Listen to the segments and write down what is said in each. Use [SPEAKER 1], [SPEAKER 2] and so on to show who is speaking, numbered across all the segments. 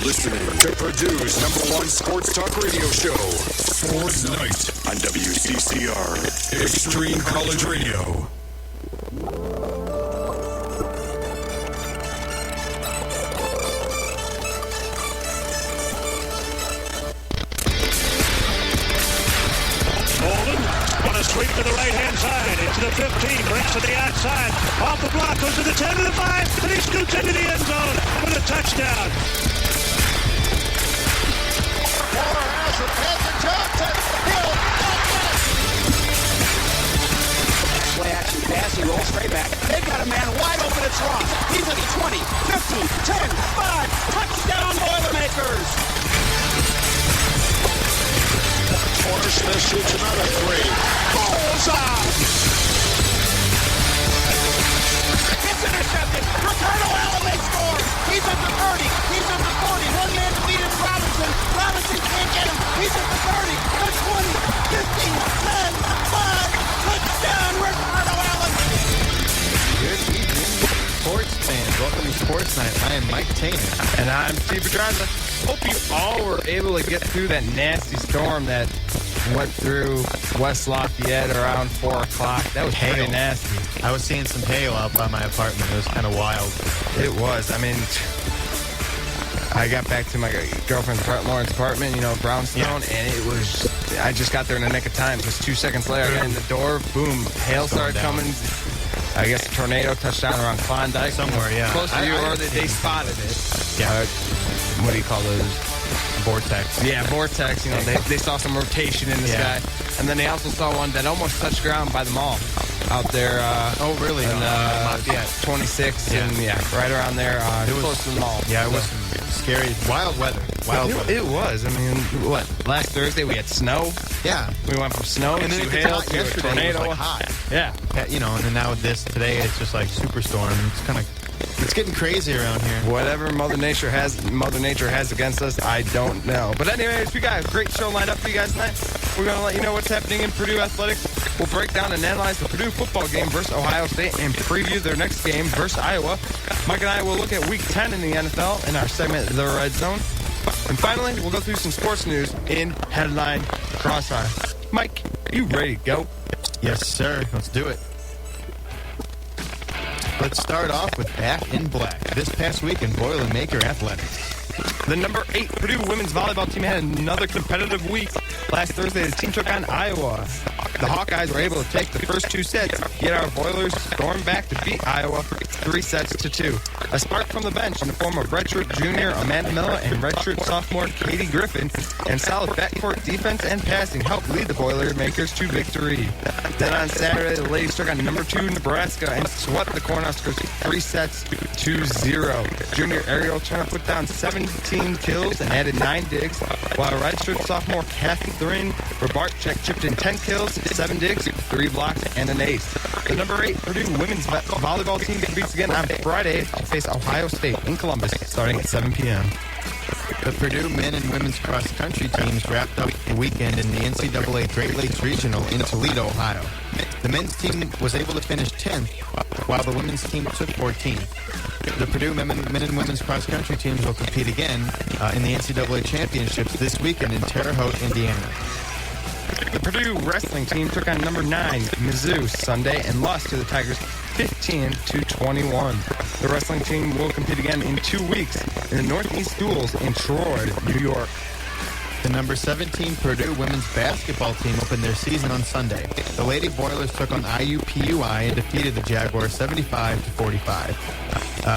[SPEAKER 1] listening to Purdue's #1 sports talk radio show, Sports Night on WCCR, Extreme College Radio.
[SPEAKER 2] Sweep to the right-hand side, into the 15, breaks to the outside, off the block, goes to the 10 to the 5, and he scoots into the end zone with a touchdown.
[SPEAKER 3] Waller has it, Pastor Johnson, Hill,
[SPEAKER 4] play action pass, he rolls straight back. They've got a man wide open, it's Ross. He's at the 20, 15, 10, 5, touchdown Boilermakers!
[SPEAKER 3] Corner Smith shoots another three.
[SPEAKER 4] Bullseye! It's intercepted. Ricardo Allen, they score. He's at the 30. He's at the 40. One man to beat is Robinson. Robinson can't get him. He's at the 30, the 20, 15, 10, 5. Touchdown, Ricardo Allen.
[SPEAKER 5] Good evening, sports fans. Welcome to Sports Night. I am Mike Tainer.
[SPEAKER 6] And I'm Steve Pedraza. Hope you all were able to get through that nasty storm that went through West Lafayette around 4 o'clock. That was pretty nasty.
[SPEAKER 5] I was seeing some hail out by my apartment. It was kind of wild.
[SPEAKER 6] It was. I mean, I got back to my girlfriend's Lawrence apartment, Brownstone, and it was, I just got there in the nick of time. Just 2 seconds later, I got in the door, boom, hail started coming. I guess a tornado touched down around Klondike.
[SPEAKER 5] Somewhere, yeah.
[SPEAKER 6] Close to you, or they spotted it.
[SPEAKER 5] Yeah.
[SPEAKER 6] What do you call those?
[SPEAKER 5] Vortex.
[SPEAKER 6] Yeah, vortex. They saw some rotation in the sky. And then they also saw one that almost touched ground by the mall out there.
[SPEAKER 5] Oh, really?
[SPEAKER 6] In 26 and right around there, close to the mall.
[SPEAKER 5] Yeah, it was scary. Wild weather.
[SPEAKER 6] It was. I mean, last Thursday we had snow.
[SPEAKER 5] Yeah.
[SPEAKER 6] We went from snow
[SPEAKER 5] and
[SPEAKER 6] to
[SPEAKER 5] then
[SPEAKER 6] hail to a
[SPEAKER 5] yesterday
[SPEAKER 6] tornado.
[SPEAKER 5] It was like hot.
[SPEAKER 6] Yeah.
[SPEAKER 5] And then now with this today, it's just like superstorm. It's getting crazy around here.
[SPEAKER 6] Whatever Mother Nature has against us, I don't know. But anyways, we got a great show lined up for you guys tonight. We're going to let you know what's happening in Purdue Athletics. We'll break down and analyze the Purdue football game versus Ohio State and preview their next game versus Iowa. Mike and I will look at Week 10 in the NFL in our segment, The Red Zone. And finally, we'll go through some sports news in Headline Crossfire. Mike, you ready to go?
[SPEAKER 5] Yes, sir. Let's do it. Let's start off with Back in Black. This past week in Boilermaker Athletics.
[SPEAKER 6] The number 8 Purdue women's volleyball team had another competitive week. Last Thursday, the team took on Iowa. The Hawkeyes were able to take the first 2 sets, yet our Boilers stormed back to beat Iowa 3-2. A spark from the bench in the form of redshirt junior Amanda Miller and redshirt sophomore Katie Griffin, and solid backcourt defense and passing helped lead the Boilermakers to victory. Then on Saturday, the ladies took on number 2 Nebraska and swept the Cornhuskers 3-0. Junior Ariel Turner put down 17 kills and added 9 digs, while redshirt sophomore Catherine Robarczyk chipped in 10 kills, 7 digs, 3 blocks, and an ace. The number 8 Purdue women's volleyball team competes again on Friday to face Ohio State in Columbus, starting at 7 p.m.
[SPEAKER 5] The Purdue men and women's cross-country teams wrapped up the weekend in the NCAA Great Lakes Regional in Toledo, Ohio. The men's team was able to finish 10th, while the women's team took 14th. The Purdue men and women's cross-country teams will compete again in the NCAA championships this weekend in Terre Haute, Indiana.
[SPEAKER 6] The Purdue wrestling team took on number 9 Mizzou Sunday and lost to the Tigers 15-21. The wrestling team will compete again in 2 weeks in the Northeast Duels in Troy, New York.
[SPEAKER 5] The number 17 Purdue women's basketball team opened their season on Sunday. The Lady Boilers took on IUPUI and defeated the Jaguars 75-45.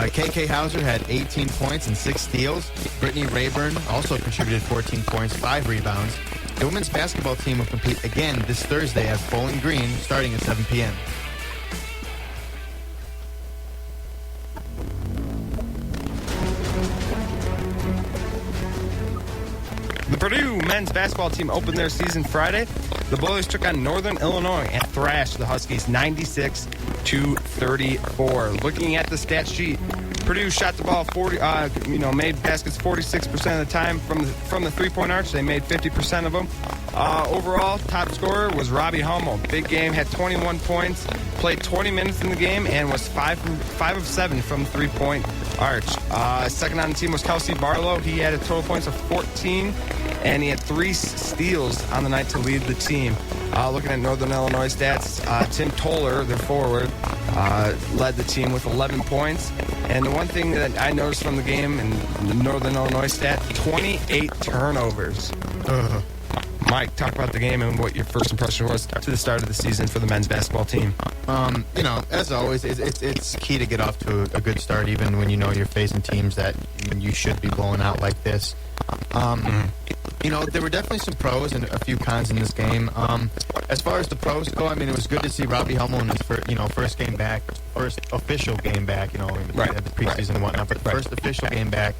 [SPEAKER 5] KK Hauser had 18 points and 6 steals. Brittany Rayburn also contributed 14 points, 5 rebounds. The women's basketball team will compete again this Thursday at Bowling Green, starting at 7 p.m.
[SPEAKER 6] The Purdue men's basketball team opened their season Friday. The Boilers took on Northern Illinois and thrashed the Huskies 96-34. Looking at the stat sheet, Purdue shot the ball made baskets 46% of the time from the three-point arch. They made 50% of them. Overall, top scorer was Robbie Hummel. Big game, had 21 points, played 20 minutes in the game, and was 5 of 7 from three-point Arch. Second on the team was Kelsey Barlow. He had a total points of 14, and he had 3 steals on the night to lead the team. Looking at Northern Illinois stats, Tim Toller, their forward, led the team with 11 points. And the one thing that I noticed from the game in the Northern Illinois stat, 28 turnovers. Mike, talk about the game and what your first impression was to the start of the season for the men's basketball team.
[SPEAKER 5] As always, it's key to get off to a good start, even when you know you're facing teams that you should be blowing out like this. There were definitely some pros and a few cons in this game. As far as the pros go, I mean, it was good to see Robbie Hummel in his first game back, first official game back, the preseason and whatnot, but first official game back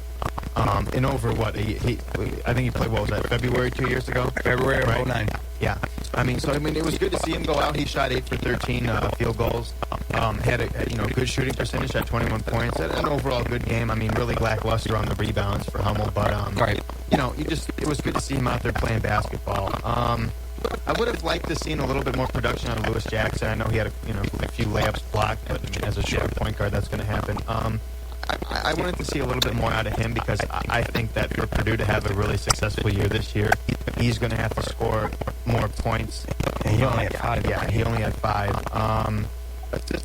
[SPEAKER 5] in over what? I think he played, what was that, February 2 years ago?
[SPEAKER 6] February of 2009.
[SPEAKER 5] Yeah. It was good to see him go out. He shot 8 for 13 field goals. Had a good shooting percentage, had 21 points. Had an overall good game. I mean, really lackluster on the rebounds for Hummel, but it was good to see him out there playing basketball. I would have liked to seen a little bit more production out of Lewis Jackson. I know he had a few layups blocked, but as a short point guard, that's going to happen. I wanted to see a little bit more out of him because I think that for Purdue to have a really successful year this year, he's going to have to score more points.
[SPEAKER 6] And he only had 5.
[SPEAKER 5] Yeah, he only had 5.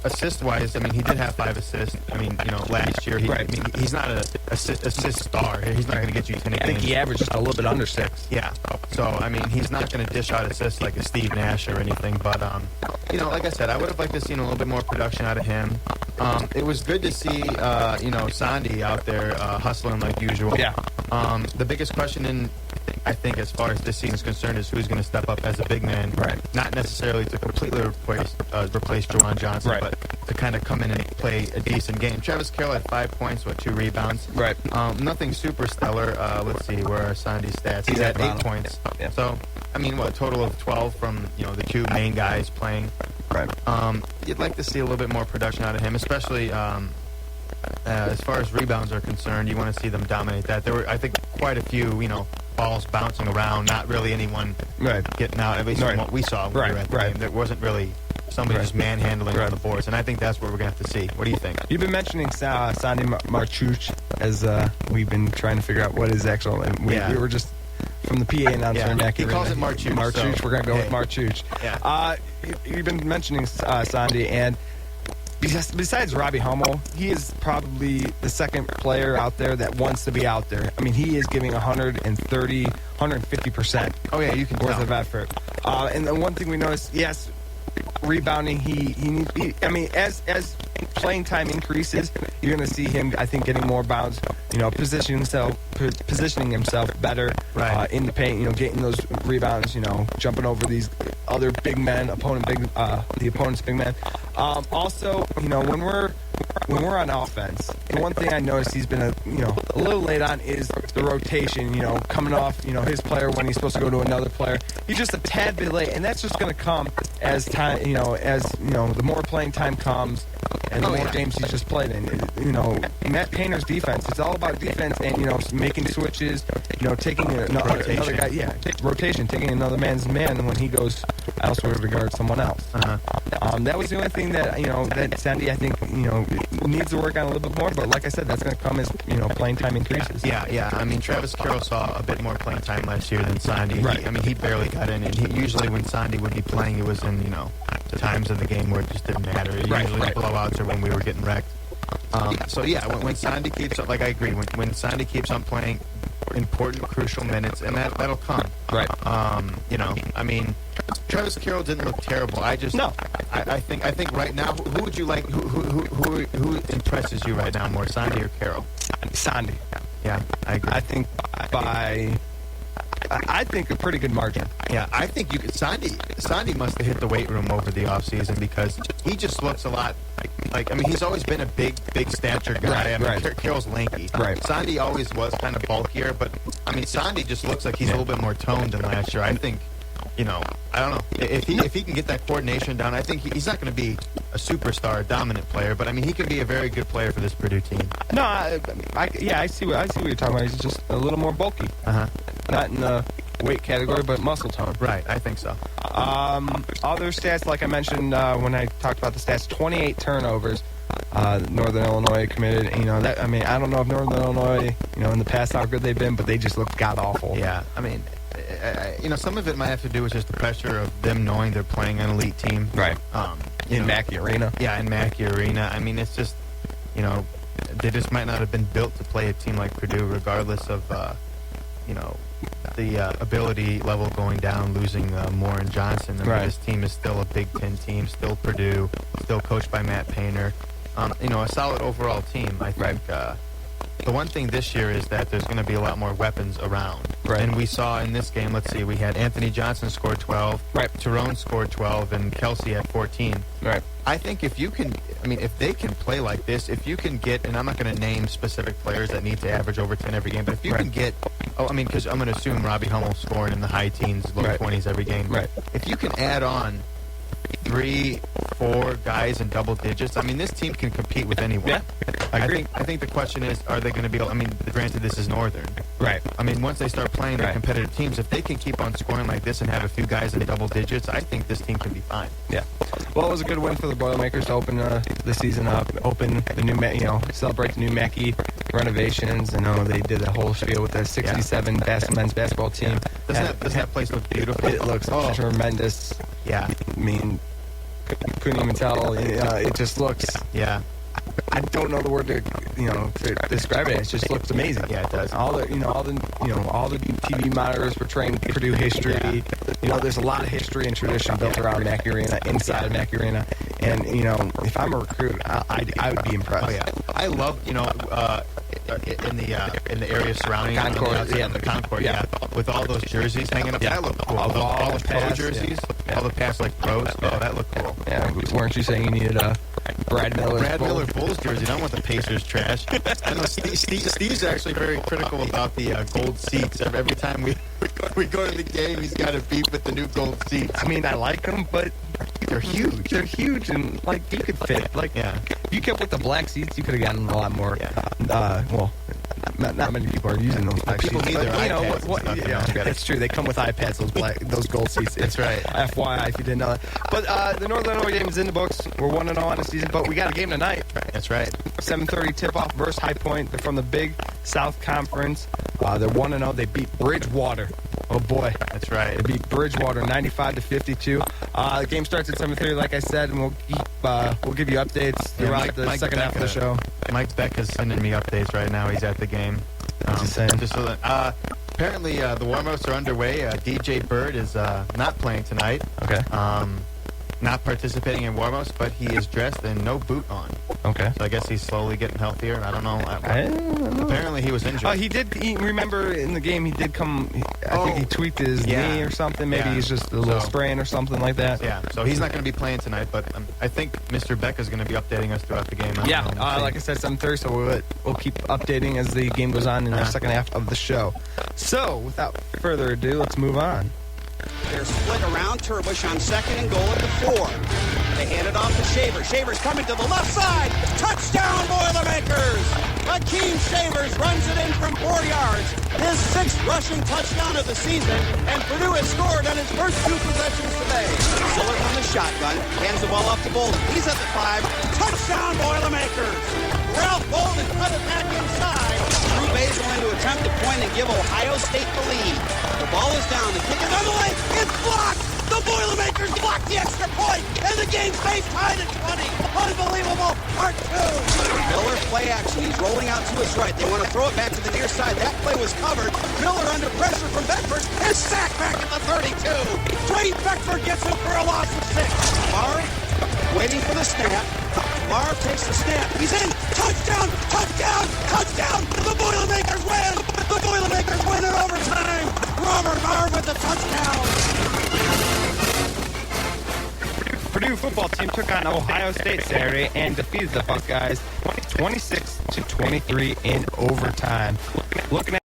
[SPEAKER 5] Assist-wise, I mean, he did have 5 assists. I mean, last year, he's not an assist star. He's not going to get you 10 games.
[SPEAKER 6] I think he averaged just a little bit under 6.
[SPEAKER 5] Yeah. So, I mean, he's not going to dish out assists like a Steve Nash or anything. But, like I said, I would have liked to see a little bit more production out of him. It was good to see, Sandy out there hustling like usual.
[SPEAKER 6] Yeah.
[SPEAKER 5] The biggest question I think, as far as this season is concerned, is who's going to step up as a big man.
[SPEAKER 6] Right.
[SPEAKER 5] Not necessarily to completely replace Jawan Johnson,
[SPEAKER 6] right,
[SPEAKER 5] but to kind of come in and play a decent game. Travis Carroll had 5 points, 2 rebounds.
[SPEAKER 6] Right.
[SPEAKER 5] Nothing super stellar. Let's see, where are Sandy's stats? He's at 8 points. Yeah. So, I mean, a total of 12 from, the 2 main guys playing.
[SPEAKER 6] Right.
[SPEAKER 5] You'd like to see a little bit more production out of him, especially as far as rebounds are concerned. You want to see them dominate that. There were, I think, quite a few, balls bouncing around, not really anyone getting out, at least from what we saw when we were at the game. There wasn't really somebody just manhandling on the boards, and I think that's what we're going to have to see. What do you think?
[SPEAKER 6] You've been mentioning Sandy Marchuch as we've been trying to figure out what his actual, and we were just from the PA announcer.
[SPEAKER 5] He calls it Marchuch.
[SPEAKER 6] Marchuch,
[SPEAKER 5] so,
[SPEAKER 6] we're going to go with Marchuch.
[SPEAKER 5] Yeah.
[SPEAKER 6] You've been mentioning Sandy, and besides Robbie Hummel, he is probably the second player out there that wants to be out there. I mean, he is giving 130, 150%.
[SPEAKER 5] Oh, yeah, you can
[SPEAKER 6] worth
[SPEAKER 5] tell.
[SPEAKER 6] of effort. And the one thing we noticed, yes, rebounding, he as playing time increases, you're going to see him, I think, getting more bounds, positioning himself better in the paint, getting those rebounds, jumping over these other big men, the opponent's big men. Also, when we're on offense, the one thing I noticed he's been a little late on is the rotation, coming off, his player when he's supposed to go to another player. He's just a tad bit late, and that's just going to come as time, the more playing time comes and the more games he's just played in. Matt Painter's defense, it's all about defense and, making switches, taking another guy, rotation, taking another man's man when he goes elsewhere to guard someone else. That was the only thing that, that Sandy, I think, needs to work on a little bit more, but like I said, that's going to come as, playing time increases.
[SPEAKER 5] Yeah. I mean, Travis Carroll saw a bit more playing time last year than Sandy.
[SPEAKER 6] Right.
[SPEAKER 5] He barely got in, and usually when Sandy would be playing, it was in, times of the game where it just didn't matter. Usually blowouts or when we were getting wrecked. When Sandy keeps up, like I agree, when Sandy keeps on playing important, crucial minutes, and that'll come.
[SPEAKER 6] Right.
[SPEAKER 5] Travis Carroll didn't look terrible. I think right now, who would you like? Who impresses you right now more, Sandy or Carroll?
[SPEAKER 6] Sandy.
[SPEAKER 5] Yeah, I agree.
[SPEAKER 6] I think a pretty good margin.
[SPEAKER 5] Yeah, I think you could. Sandy must have hit the weight room over the offseason because he just looks a lot he's always been a big stature guy. Carroll's lanky.
[SPEAKER 6] Right.
[SPEAKER 5] Sandy always was kind of bulkier, but Sandy just looks like he's a little bit more toned than last year. I think, I don't know if he can get that coordination down. I think he's not going to be a superstar, dominant player, but he can be a very good player for this Purdue team.
[SPEAKER 6] No, I see what you're talking about. He's just a little more bulky. Not in the weight category, but muscle tone.
[SPEAKER 5] Right, I think so.
[SPEAKER 6] Other stats, like I mentioned when I talked about the stats, 28 turnovers. Northern Illinois committed. I don't know if Northern Illinois, in the past how good they've been, but they just look god-awful.
[SPEAKER 5] Yeah, some of it might have to do with just the pressure of them knowing they're playing an elite team.
[SPEAKER 6] Right. In Mackey Arena.
[SPEAKER 5] Yeah, in Mackey Arena. It's just, they just might not have been built to play a team like Purdue, regardless of, the ability level going down, losing Moore and Johnson. This team is still a Big Ten team, still Purdue, still coached by Matt Painter. A solid overall team. I think the one thing this year is that there's going to be a lot more weapons around.
[SPEAKER 6] Right.
[SPEAKER 5] And we saw in this game, let's see, we had Anthony Johnson scored 12, Tyrone scored 12, and Kelsey had 14.
[SPEAKER 6] Right.
[SPEAKER 5] I think if they can play like this, if you can get, and I'm not going to name specific players that need to average over 10 every game, but if you can get, because I'm going to assume Robbie Hummel scoring in the high teens, low 20s every game.
[SPEAKER 6] Right.
[SPEAKER 5] If you can add on 3-4 guys in double digits, this team can compete with anyone.
[SPEAKER 6] Yeah, I agree.
[SPEAKER 5] I think the question is, are they going to be able, granted this is Northern.
[SPEAKER 6] Right.
[SPEAKER 5] Once they start playing their competitive teams, if they can keep on scoring like this and have a few guys in double digits, I think this team can be fine.
[SPEAKER 6] Yeah. Well, it was a good win for the Boilermakers to open the season up, open the new, celebrate the new Mackey renovations. I know they did a whole spiel with the 67 men's basketball team.
[SPEAKER 5] Yeah. Doesn't that place look beautiful?
[SPEAKER 6] It looks tremendous.
[SPEAKER 5] Yeah.
[SPEAKER 6] Couldn't even tell. It just looks.
[SPEAKER 5] Yeah.
[SPEAKER 6] I don't know the word to describe it. It just looks amazing.
[SPEAKER 5] Yeah, it does.
[SPEAKER 6] All the TV monitors portraying Purdue history. Yeah. There's a lot of history and tradition built around Mackey Arena, inside of Mackey Arena. And if I'm a recruit, I would be impressed.
[SPEAKER 5] Oh yeah, I love in the area surrounding
[SPEAKER 6] the
[SPEAKER 5] Concord, with all those jerseys hanging up. That looked cool. All the pro jerseys, all the past pros. Oh, that looked cool.
[SPEAKER 6] Yeah, weren't you saying you needed a Brad Miller
[SPEAKER 5] Bulls jersey? I don't want the Pacers trash. I know Steve's actually very critical about the gold seats. Every time we go to the game, he's got a beef with the new gold seats.
[SPEAKER 6] I like them, but they're huge. They're huge, and you could fit. If you kept with the black seats, you could have gotten a lot more. Not many people are using those black
[SPEAKER 5] people
[SPEAKER 6] seats.
[SPEAKER 5] People need their iPads.
[SPEAKER 6] It's true. They come with iPads. Those gold seats.
[SPEAKER 5] That's right.
[SPEAKER 6] FYI, if you didn't know that. But the Northern Illinois game is in the books. We're 1-0 on the season, but we got a game tonight.
[SPEAKER 5] That's right.
[SPEAKER 6] 7:30 tip-off versus High Point. They're from the Big South Conference. They're 1-0. They beat Bridgewater. Oh boy,
[SPEAKER 5] that's right.
[SPEAKER 6] They beat Bridgewater 95-52. The game starts at 7:30, like I said, and we'll give you updates throughout the second half of the show.
[SPEAKER 5] Mike Beck is sending me updates right now. He's at the game.
[SPEAKER 6] What's he saying?
[SPEAKER 5] Apparently, the warm-ups are underway. DJ Bird is not playing tonight.
[SPEAKER 6] Okay.
[SPEAKER 5] Not participating in warm-ups, but he is dressed and no boot on.
[SPEAKER 6] Okay.
[SPEAKER 5] So I guess he's slowly getting healthier. I don't know. Apparently he was injured.
[SPEAKER 6] Remember in the game he did come, I think he tweaked his knee or something. Maybe he's just a little sprain or something like that.
[SPEAKER 5] Yeah, so he's not going to be playing tonight, but I think Mr. Beck is going to be updating us throughout the game.
[SPEAKER 6] Like I said, 7:30, so we'll keep updating as the game goes on in the second half of the show. So, without further ado, let's move on.
[SPEAKER 4] They're split around Turbush on second and goal at the 4. They hand it off to Shavers. Shavers coming to the left side. Touchdown, Boilermakers! Hakeem Shavers runs it in from 4 yards. His 6th rushing touchdown of the season, and Purdue has scored on his first 2 possessions today. Ziller from the shotgun, hands the ball off to Bolden. He's at the 5. Touchdown, Boilermakers! Ralph Bolden cut it back inside. Drew Bay's going to attempt to point and give Ohio State the lead. The ball is down. The kick is on the way. It's blocked! The Boilermakers blocked the extra point, and the game stays tied at 20. Unbelievable. Part 2. Miller play action. He's rolling out to his right. They want to throw it back to the near side. That play was covered. Miller under pressure from Beckford. His sack back at the 32. Dwayne Beckford gets him for a loss of 6. Marv waiting for the snap. Marv takes the snap. He's in. Touchdown! Touchdown! Touchdown! The Boilermakers win! The Boilermakers win in overtime! Robert Marv with the touchdown!
[SPEAKER 6] Purdue football team took on Ohio State Saturday and defeated the Buckeyes 26-23 in overtime. Looking